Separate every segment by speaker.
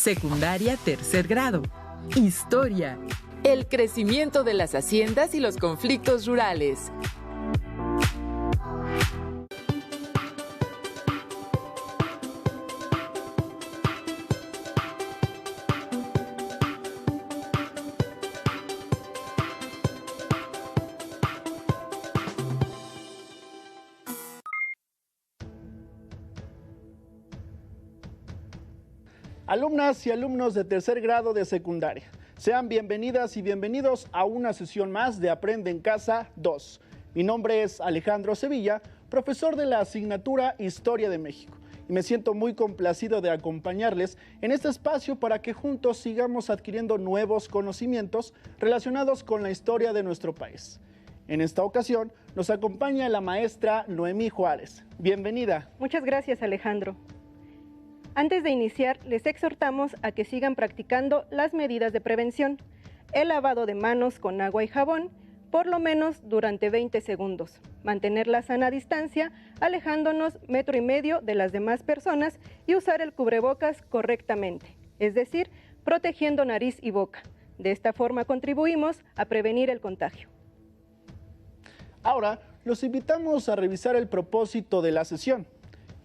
Speaker 1: Secundaria tercer grado. Historia.
Speaker 2: El crecimiento de las haciendas y los conflictos rurales.
Speaker 3: Alumnas y alumnos de tercer grado de secundaria, sean bienvenidas y bienvenidos a una sesión más de Aprende en Casa 2. Mi nombre es Alejandro Sevilla, profesor de la asignatura Historia de México, y me siento muy complacido de acompañarles en este espacio para que juntos sigamos adquiriendo nuevos conocimientos relacionados con la historia de nuestro país. En esta ocasión nos acompaña la maestra Noemí Juárez. Bienvenida.
Speaker 4: Muchas gracias, Alejandro. Antes de iniciar, les exhortamos a que sigan practicando las medidas de prevención, el lavado de manos con agua y jabón, por lo menos durante 20 segundos, mantener la sana distancia, alejándonos 1,5 metros de las demás personas y usar el cubrebocas correctamente, es decir, protegiendo nariz y boca. De esta forma contribuimos a prevenir el contagio.
Speaker 3: Ahora, los invitamos a revisar el propósito de la sesión,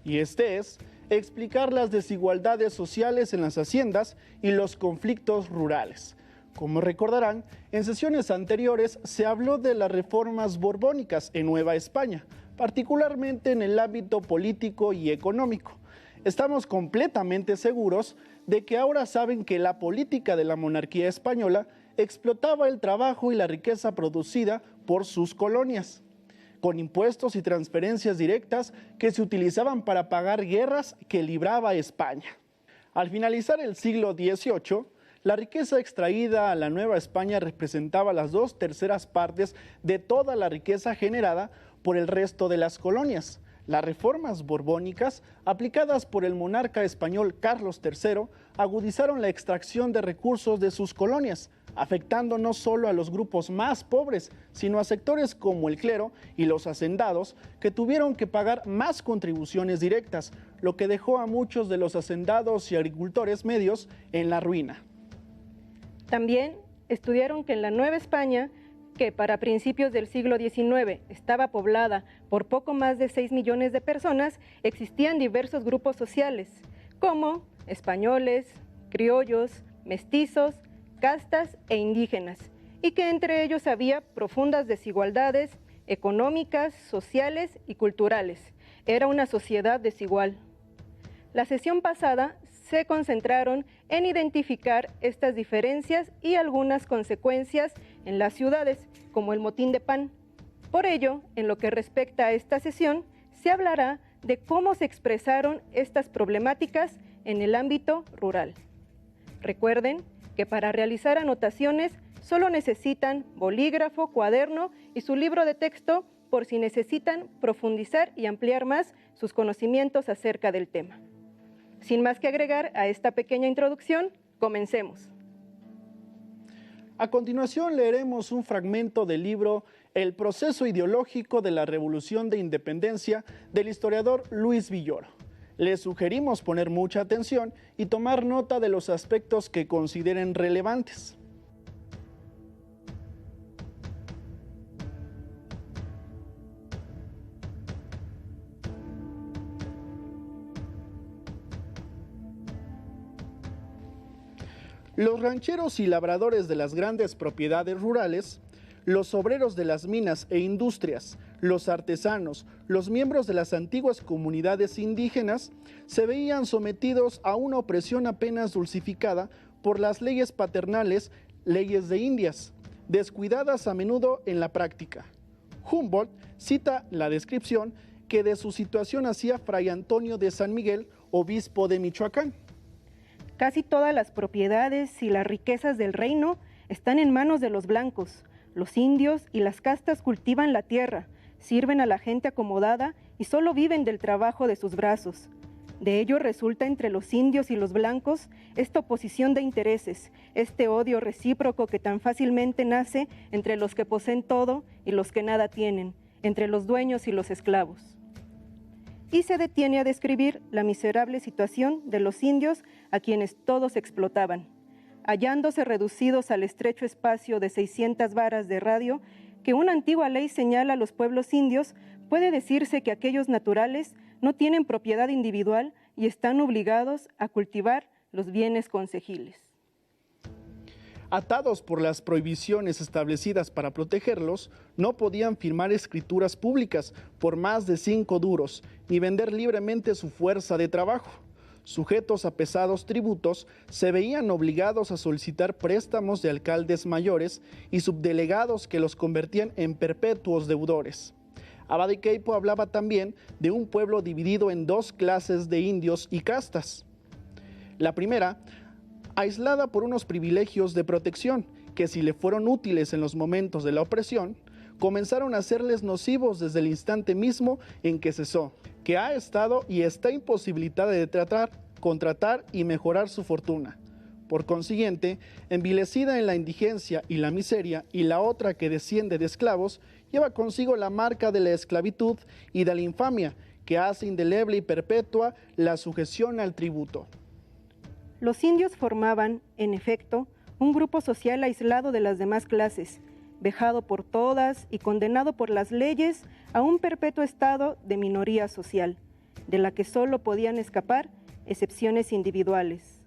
Speaker 3: y este es explicar las desigualdades sociales en las haciendas y los conflictos rurales. Como recordarán, en sesiones anteriores se habló de las reformas borbónicas en Nueva España, particularmente en el ámbito político y económico. Estamos completamente seguros de que ahora saben que la política de la monarquía española explotaba el trabajo y la riqueza producida por sus colonias, con impuestos y transferencias directas que se utilizaban para pagar guerras que libraba España. Al finalizar el siglo XVIII, la riqueza extraída a la Nueva España representaba las 2/3 partes de toda la riqueza generada por el resto de las colonias. Las reformas borbónicas, aplicadas por el monarca español Carlos III, agudizaron la extracción de recursos de sus colonias, afectando no solo a los grupos más pobres, sino a sectores como el clero y los hacendados, que tuvieron que pagar más contribuciones directas, lo que dejó a muchos de los hacendados y agricultores medios en la ruina.
Speaker 4: También estudiaron que en la Nueva España, que para principios del siglo XIX estaba poblada por poco más de 6 millones de personas, existían diversos grupos sociales, como españoles, criollos, mestizos, castas e indígenas, y que entre ellos había profundas desigualdades económicas, sociales y culturales. Era una sociedad desigual. La sesión pasada se concentraron en identificar estas diferencias y algunas consecuencias en las ciudades, como el motín de pan. Por ello, en lo que respecta a esta sesión, se hablará de cómo se expresaron estas problemáticas en el ámbito rural. Recuerden que para realizar anotaciones solo necesitan bolígrafo, cuaderno y su libro de texto por si necesitan profundizar y ampliar más sus conocimientos acerca del tema. Sin más que agregar a esta pequeña introducción, comencemos.
Speaker 3: A continuación leeremos un fragmento del libro El proceso ideológico de la Revolución de Independencia del historiador Luis Villoro. Les sugerimos poner mucha atención y tomar nota de los aspectos que consideren relevantes. Los rancheros y labradores de las grandes propiedades rurales, los obreros de las minas e industrias, los artesanos, los miembros de las antiguas comunidades indígenas, se veían sometidos a una opresión apenas dulcificada por las leyes paternales, leyes de Indias, descuidadas a menudo en la práctica. Humboldt cita la descripción que de su situación hacía Fray Antonio de San Miguel, obispo de Michoacán.
Speaker 4: Casi todas las propiedades y las riquezas del reino están en manos de los blancos. Los indios y las castas cultivan la tierra, sirven a la gente acomodada y solo viven del trabajo de sus brazos. De ello resulta entre los indios y los blancos esta oposición de intereses, este odio recíproco que tan fácilmente nace entre los que poseen todo y los que nada tienen, entre los dueños y los esclavos. y se detiene a describir la miserable situación de los indios a quienes todos explotaban, hallándose reducidos al estrecho espacio de 600 varas de radio que una antigua ley señala a los pueblos indios. Puede decirse que aquellos naturales no tienen propiedad individual y están obligados a cultivar los bienes consejiles.
Speaker 3: Atados por las prohibiciones establecidas para protegerlos, no podían firmar escrituras públicas por más de 5 duros, ni vender libremente su fuerza de trabajo. Sujetos a pesados tributos, se veían obligados a solicitar préstamos de alcaldes mayores y subdelegados que los convertían en perpetuos deudores. Abadiqueipo hablaba también de un pueblo dividido en 2 clases de indios y castas. La primera, aislada por unos privilegios de protección, que si le fueron útiles en los momentos de la opresión, comenzaron a serles nocivos desde el instante mismo en que cesó, que ha estado y está imposibilitada de tratar, contratar y mejorar su fortuna. Por consiguiente, envilecida en la indigencia y la miseria, y la otra que desciende de esclavos, lleva consigo la marca de la esclavitud y de la infamia, que hace indeleble y perpetua la sujeción al tributo.
Speaker 4: Los indios formaban, en efecto, un grupo social aislado de las demás clases, vejado por todas y condenado por las leyes a un perpetuo estado de minoría social, de la que solo podían escapar excepciones individuales.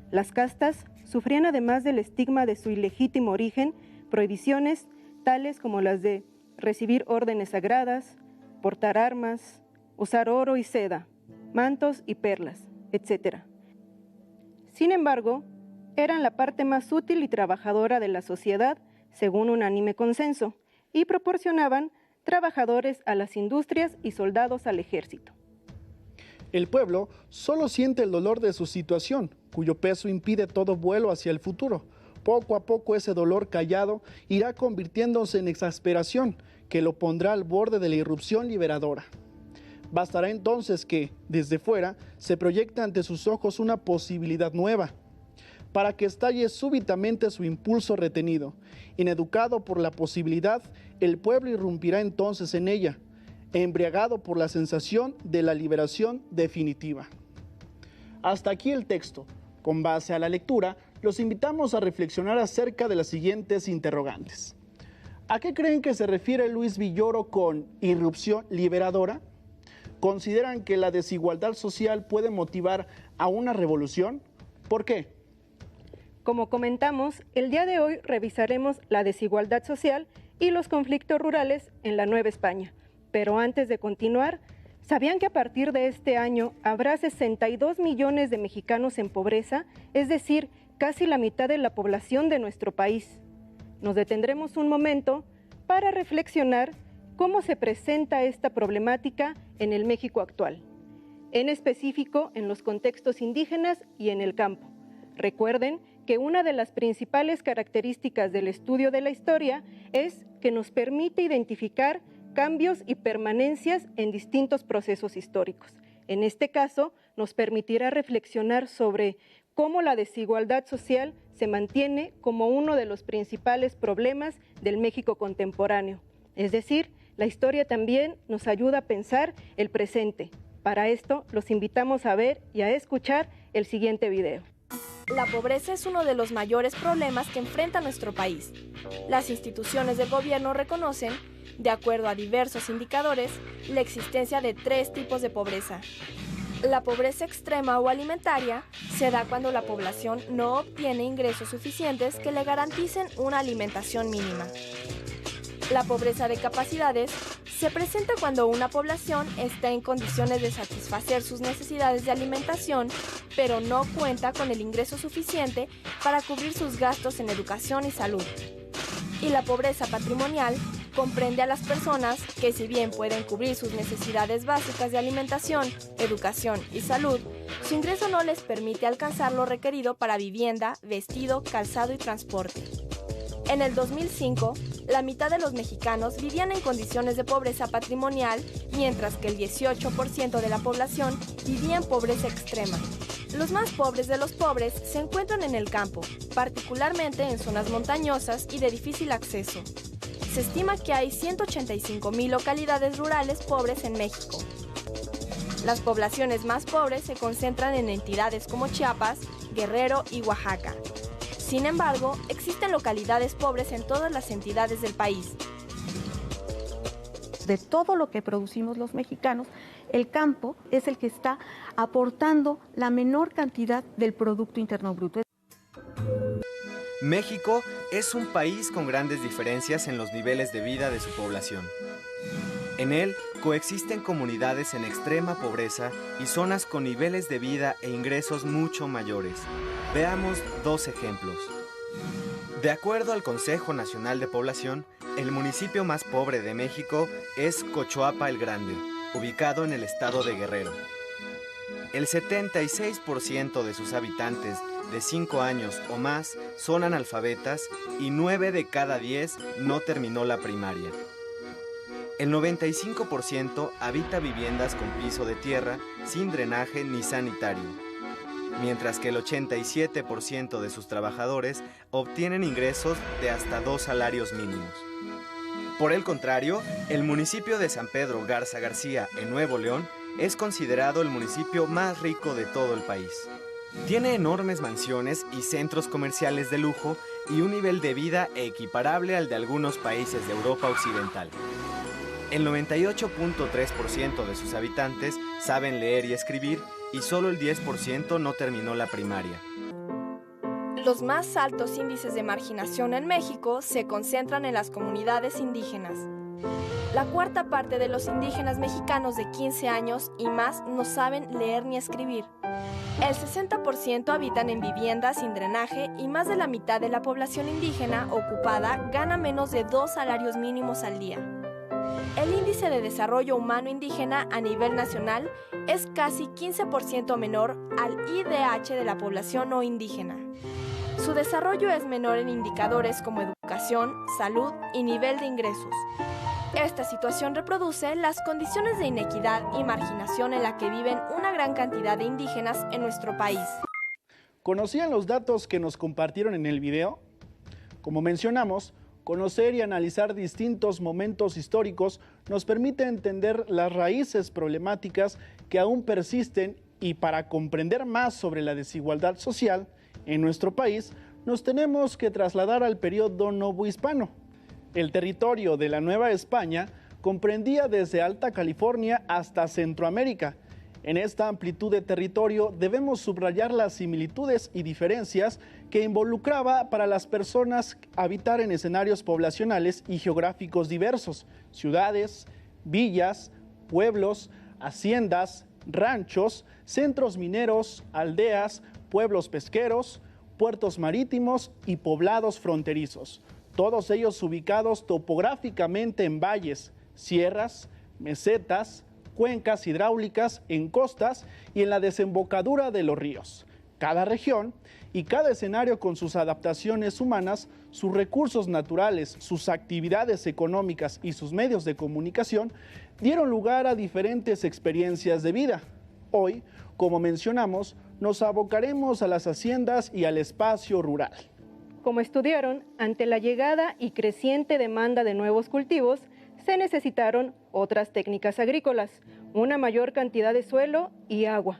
Speaker 4: Las castas sufrían, además del estigma de su ilegítimo origen, prohibiciones tales como las de recibir órdenes sagradas, portar armas, usar oro y seda, mantos y perlas, etc. Sin embargo, eran la parte más útil y trabajadora de la sociedad, según unánime consenso, y proporcionaban trabajadores a las industrias y soldados al ejército.
Speaker 3: El pueblo solo siente el dolor de su situación, cuyo peso impide todo vuelo hacia el futuro. Poco a poco ese dolor callado irá convirtiéndose en exasperación, que lo pondrá al borde de la irrupción liberadora. Bastará entonces que, desde fuera, se proyecte ante sus ojos una posibilidad nueva, para que estalle súbitamente su impulso retenido. Ineducado por la posibilidad, el pueblo irrumpirá entonces en ella, embriagado por la sensación de la liberación definitiva. Hasta aquí el texto. Con base a la lectura, los invitamos a reflexionar acerca de las siguientes interrogantes. ¿A qué creen que se refiere Luis Villoro con irrupción liberadora? ¿Consideran que la desigualdad social puede motivar a una revolución? ¿Por qué?
Speaker 4: Como comentamos, el día de hoy revisaremos la desigualdad social y los conflictos rurales en la Nueva España. Pero antes de continuar, ¿sabían que a partir de este año habrá 62 millones de mexicanos en pobreza? Es decir, casi la mitad de la población de nuestro país. Nos detendremos un momento para reflexionar cómo se presenta esta problemática en el México actual, en específico en los contextos indígenas y en el campo. Recuerden que una de las principales características del estudio de la historia es que nos permite identificar cambios y permanencias en distintos procesos históricos. En este caso, nos permitirá reflexionar sobre cómo la desigualdad social se mantiene como uno de los principales problemas del México contemporáneo. Es decir, la historia también nos ayuda a pensar el presente. Para esto, los invitamos a ver y a escuchar el siguiente video.
Speaker 5: La pobreza es uno de los mayores problemas que enfrenta nuestro país. Las instituciones del gobierno reconocen, de acuerdo a diversos indicadores, la existencia de 3 tipos de pobreza. La pobreza extrema o alimentaria se da cuando la población no obtiene ingresos suficientes que le garanticen una alimentación mínima. La pobreza de capacidades se presenta cuando una población está en condiciones de satisfacer sus necesidades de alimentación, pero no cuenta con el ingreso suficiente para cubrir sus gastos en educación y salud. Y la pobreza patrimonial comprende a las personas que, si bien pueden cubrir sus necesidades básicas de alimentación, educación y salud, su ingreso no les permite alcanzar lo requerido para vivienda, vestido, calzado y transporte. En el 2005, la mitad de los mexicanos vivían en condiciones de pobreza patrimonial, mientras que el 18% de la población vivía en pobreza extrema. Los más pobres de los pobres se encuentran en el campo, particularmente en zonas montañosas y de difícil acceso. Se estima que hay 185,000 localidades rurales pobres en México. Las poblaciones más pobres se concentran en entidades como Chiapas, Guerrero y Oaxaca. Sin embargo, existen localidades pobres en todas las entidades del país.
Speaker 6: De todo lo que producimos los mexicanos, el campo es el que está aportando la menor cantidad del Producto Interno Bruto.
Speaker 7: México es un país con grandes diferencias en los niveles de vida de su población. En él coexisten comunidades en extrema pobreza y zonas con niveles de vida e ingresos mucho mayores. Veamos dos ejemplos. De acuerdo al Consejo Nacional de Población, el municipio más pobre de México es Cochoapa el Grande, ubicado en el estado de Guerrero. El 76% de sus habitantes de 5 años o más son analfabetas y 9 de cada 10 no terminó la primaria. El 95% habita viviendas con piso de tierra, sin drenaje ni sanitario, mientras que el 87% de sus trabajadores obtienen ingresos de hasta 2 salarios mínimos. Por el contrario, el municipio de San Pedro Garza García, en Nuevo León, es considerado el municipio más rico de todo el país. Tiene enormes mansiones y centros comerciales de lujo y un nivel de vida equiparable al de algunos países de Europa Occidental. El 98.3% de sus habitantes saben leer y escribir y solo el 10% no terminó la primaria.
Speaker 5: Los más altos índices de marginación en México se concentran en las comunidades indígenas. La cuarta parte de los indígenas mexicanos de 15 años y más no saben leer ni escribir. El 60% habitan en viviendas sin drenaje y más de la mitad de la población indígena ocupada gana menos de 2 salarios mínimos al día. El índice de desarrollo humano indígena a nivel nacional es casi 15% menor al IDH de la población no indígena. Su desarrollo es menor en indicadores como educación, salud y nivel de ingresos. Esta situación reproduce las condiciones de inequidad y marginación en la que viven una gran cantidad de indígenas en nuestro país.
Speaker 3: ¿Conocían los datos que nos compartieron en el video? Como mencionamos, conocer y analizar distintos momentos históricos nos permite entender las raíces problemáticas que aún persisten, y para comprender más sobre la desigualdad social en nuestro país, nos tenemos que trasladar al periodo novohispano. El territorio de la Nueva España comprendía desde Alta California hasta Centroamérica. En esta amplitud de territorio debemos subrayar las similitudes y diferencias que involucraba para las personas habitar en escenarios poblacionales y geográficos diversos: ciudades, villas, pueblos, haciendas, ranchos, centros mineros, aldeas, pueblos pesqueros, puertos marítimos y poblados fronterizos. Todos ellos ubicados topográficamente en valles, sierras, mesetas, cuencas hidráulicas, en costas y en la desembocadura de los ríos. Cada región y cada escenario con sus adaptaciones humanas, sus recursos naturales, sus actividades económicas y sus medios de comunicación dieron lugar a diferentes experiencias de vida. Hoy, como mencionamos, nos abocaremos a las haciendas y al espacio rural.
Speaker 4: Como estudiaron, ante la llegada y creciente demanda de nuevos cultivos, se necesitaron otras técnicas agrícolas, una mayor cantidad de suelo y agua.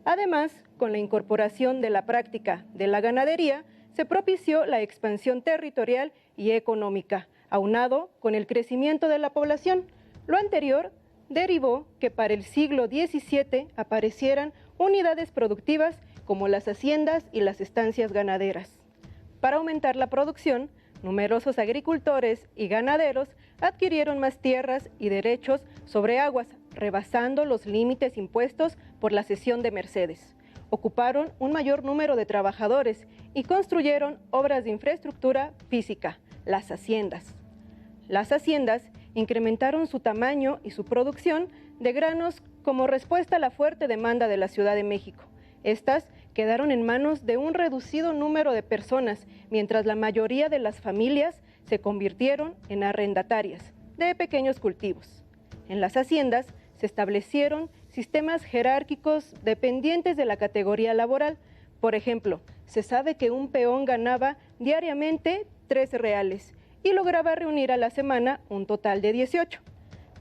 Speaker 4: Además, con la incorporación de la práctica de la ganadería, se propició la expansión territorial y económica, aunado con el crecimiento de la población. Lo anterior derivó que para el siglo XVII aparecieran unidades productivas como las haciendas y las estancias ganaderas. Para aumentar la producción, numerosos agricultores y ganaderos adquirieron más tierras y derechos sobre aguas, rebasando los límites impuestos por la cesión de mercedes. Ocuparon un mayor número de trabajadores y construyeron obras de infraestructura física, las haciendas. Las haciendas incrementaron su tamaño y su producción de granos como respuesta a la fuerte demanda de la Ciudad de México. Estas quedaron en manos de un reducido número de personas, mientras la mayoría de las familias se convirtieron en arrendatarias de pequeños cultivos. En las haciendas se establecieron sistemas jerárquicos dependientes de la categoría laboral. Por ejemplo, se sabe que un peón ganaba diariamente 13 reales y lograba reunir a la semana un total de 18.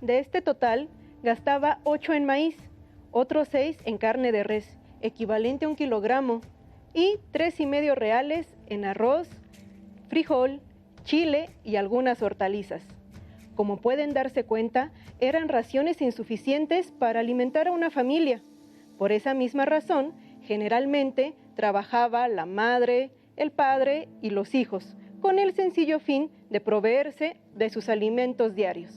Speaker 4: De este total, gastaba 8 en maíz, otros 6 en carne de res, equivalente a 1 kilogramo, y 3,5 reales en arroz, frijol, chile y algunas hortalizas. Como pueden darse cuenta, eran raciones insuficientes para alimentar a una familia. Por esa misma razón, generalmente trabajaba la madre, el padre y los hijos, con el sencillo fin de proveerse de sus alimentos diarios.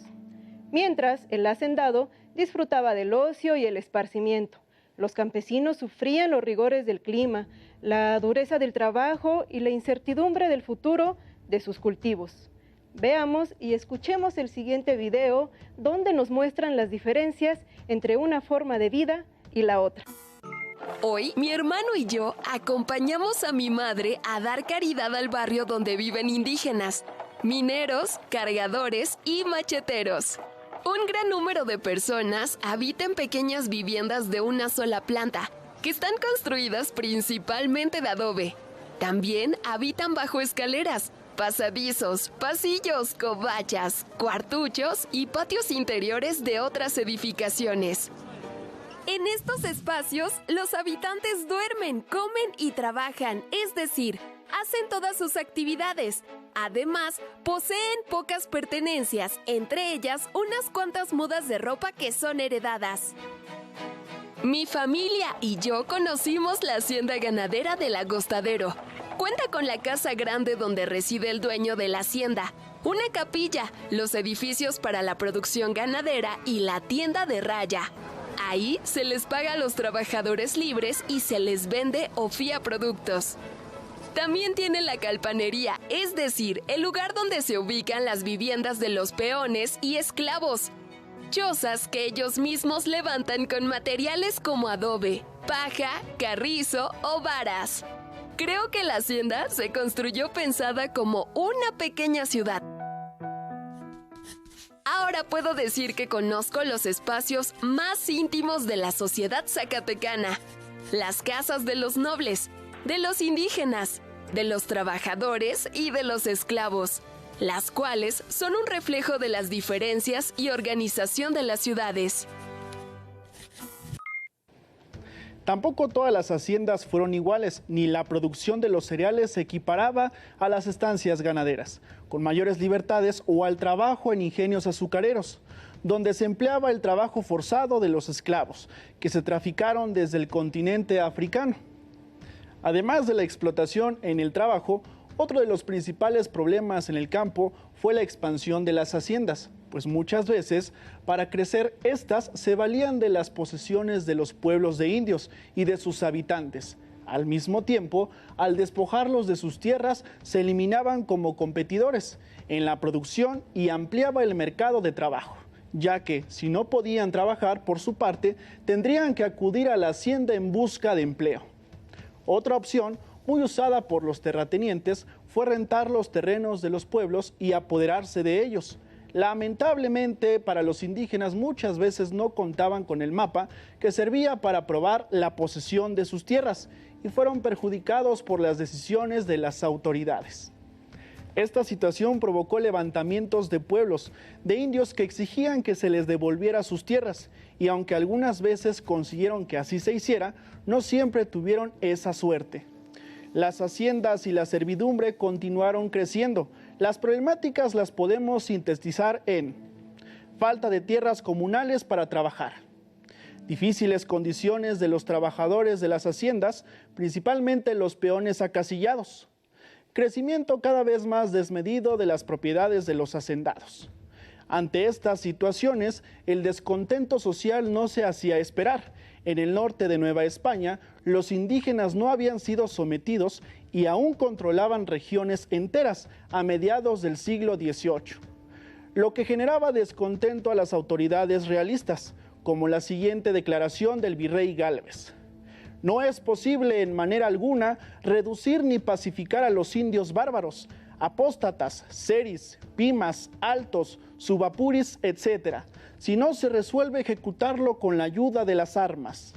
Speaker 4: Mientras, el hacendado disfrutaba del ocio y el esparcimiento. Los campesinos sufrían los rigores del clima, la dureza del trabajo y la incertidumbre del futuro de sus cultivos. Veamos y escuchemos el siguiente video donde nos muestran las diferencias entre una forma de vida y la otra.
Speaker 8: Hoy, mi hermano y yo acompañamos a mi madre a dar caridad al barrio donde viven indígenas, mineros, cargadores y macheteros. Un gran número de personas habita en pequeñas viviendas de una sola planta, que están construidas principalmente de adobe. También habitan bajo escaleras, pasadizos, pasillos, covachas, cuartuchos y patios interiores de otras edificaciones. En estos espacios, los habitantes duermen, comen y trabajan, es decir, hacen todas sus actividades. Además, poseen pocas pertenencias, entre ellas unas cuantas mudas de ropa que son heredadas. Mi familia y yo conocimos la hacienda ganadera del Agostadero. Cuenta con la casa grande donde reside el dueño de la hacienda, una capilla, los edificios para la producción ganadera y la tienda de raya. Ahí se les paga a los trabajadores libres y se les vende o fía productos. También tiene la calpanería, es decir, el lugar donde se ubican las viviendas de los peones y esclavos. Chozas que ellos mismos levantan con materiales como adobe, paja, carrizo o varas. Creo que la hacienda se construyó pensada como una pequeña ciudad. Ahora puedo decir que conozco los espacios más íntimos de la sociedad zacatecana. Las casas de los nobles, de los indígenas, de los trabajadores y de los esclavos, las cuales son un reflejo de las diferencias y organización de las ciudades.
Speaker 3: Tampoco todas las haciendas fueron iguales, ni la producción de los cereales se equiparaba a las estancias ganaderas, con mayores libertades o al trabajo en ingenios azucareros, donde se empleaba el trabajo forzado de los esclavos, que se traficaron desde el continente africano. Además de la explotación en el trabajo, otro de los principales problemas en el campo fue la expansión de las haciendas, pues muchas veces, para crecer, estas se valían de las posesiones de los pueblos de indios y de sus habitantes. Al mismo tiempo, al despojarlos de sus tierras, se eliminaban como competidores en la producción y ampliaba el mercado de trabajo, ya que, si no podían trabajar por su parte, tendrían que acudir a la hacienda en busca de empleo. Otra opción, muy usada por los terratenientes, fue rentar los terrenos de los pueblos y apoderarse de ellos. Lamentablemente, para los indígenas muchas veces no contaban con el mapa que servía para probar la posesión de sus tierras y fueron perjudicados por las decisiones de las autoridades. Esta situación provocó levantamientos de pueblos, de indios que exigían que se les devolviera sus tierras, y aunque algunas veces consiguieron que así se hiciera, no siempre tuvieron esa suerte. Las haciendas y la servidumbre continuaron creciendo. Las problemáticas las podemos sintetizar en falta de tierras comunales para trabajar, difíciles condiciones de los trabajadores de las haciendas, principalmente los peones acasillados, crecimiento cada vez más desmedido de las propiedades de los hacendados. Ante estas situaciones, el descontento social no se hacía esperar. En el norte de Nueva España, los indígenas no habían sido sometidos y aún controlaban regiones enteras a mediados del siglo XVIII, lo que generaba descontento a las autoridades realistas, como la siguiente declaración del virrey Gálvez: no es posible en manera alguna reducir ni pacificar a los indios bárbaros, apóstatas, seris, pimas, altos, subapuris, etc., si no se resuelve ejecutarlo con la ayuda de las armas.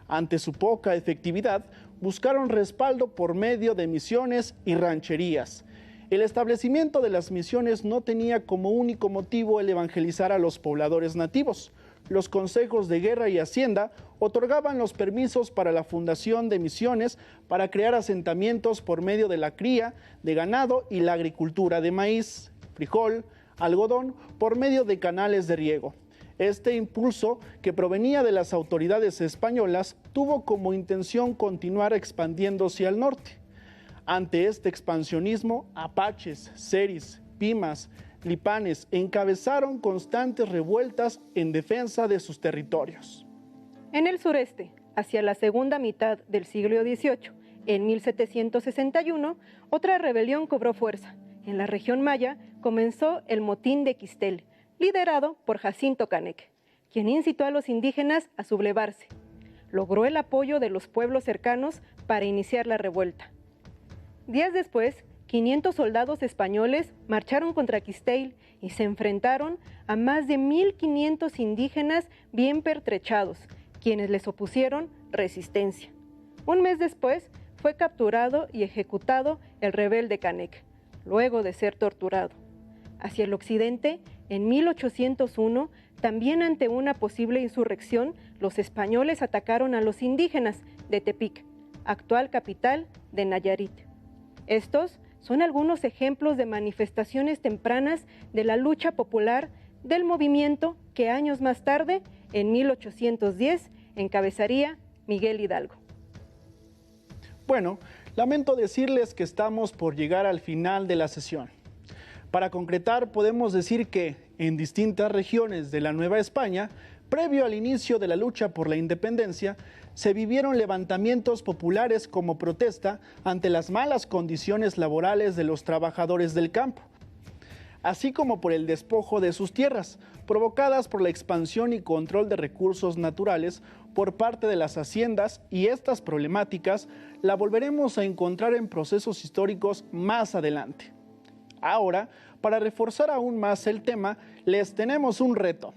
Speaker 3: Ante su poca efectividad, buscaron respaldo por medio de misiones y rancherías. El establecimiento de las misiones no tenía como único motivo el evangelizar a los pobladores nativos. los consejos de guerra y hacienda otorgaban los permisos para la fundación de misiones para crear asentamientos por medio de la cría de ganado y la agricultura de maíz, frijol, algodón por medio de canales de riego. Este impulso, que provenía de las autoridades españolas, tuvo como intención continuar expandiéndose al norte. Ante este expansionismo, apaches, seris, pimas, lipanes encabezaron constantes revueltas en defensa de sus territorios.
Speaker 4: En el sureste, hacia la segunda mitad del siglo XVIII, en 1761, otra rebelión cobró fuerza. En la región maya comenzó el motín de Quistel, liderado por Jacinto Canec, quien incitó a los indígenas a sublevarse. Logró el apoyo de los pueblos cercanos para iniciar la revuelta. Días después, 500 soldados españoles marcharon contra Quistel y se enfrentaron a más de 1.500 indígenas bien pertrechados, quienes les opusieron resistencia. Un mes después, fue capturado y ejecutado el rebelde Canec, luego de ser torturado. Hacia el occidente, en 1801, también ante una posible insurrección, los españoles atacaron a los indígenas de Tepic, actual capital de Nayarit. Estos son algunos ejemplos de manifestaciones tempranas de la lucha popular del movimiento que años más tarde, en 1810, encabezaría Miguel Hidalgo.
Speaker 3: Bueno, lamento decirles que estamos por llegar al final de la sesión. Para concretar, podemos decir que en distintas regiones de la Nueva España, previo al inicio de la lucha por la independencia, se vivieron levantamientos populares como protesta ante las malas condiciones laborales de los trabajadores del campo, así como por el despojo de sus tierras, provocadas por la expansión y control de recursos naturales por parte de las haciendas, y estas problemáticas la volveremos a encontrar en procesos históricos más adelante. Ahora, para reforzar aún más el tema, les tenemos un reto.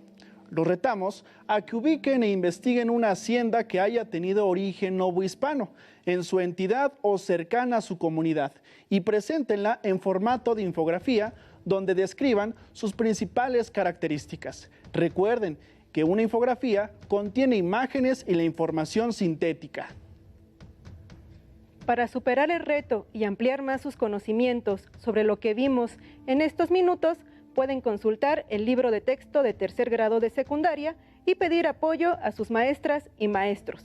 Speaker 3: Los retamos a que ubiquen e investiguen una hacienda que haya tenido origen novohispano en su entidad o cercana a su comunidad y preséntenla en formato de infografía donde describan sus principales características. Recuerden que una infografía contiene imágenes y la información sintética.
Speaker 4: Para superar el reto y ampliar más sus conocimientos sobre lo que vimos en estos minutos, pueden consultar el libro de texto de tercer grado de secundaria y pedir apoyo a sus maestras y maestros.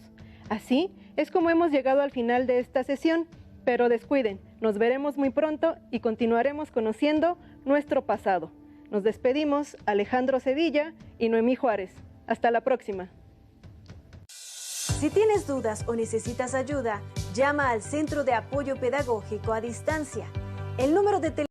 Speaker 4: Así es como hemos llegado al final de esta sesión, pero descuiden, nos veremos muy pronto y continuaremos conociendo nuestro pasado. Nos despedimos, Alejandro Sevilla y Noemí Juárez. Hasta la próxima.
Speaker 9: Si tienes dudas o necesitas ayuda, llama al Centro de Apoyo Pedagógico a Distancia. El número de teléfono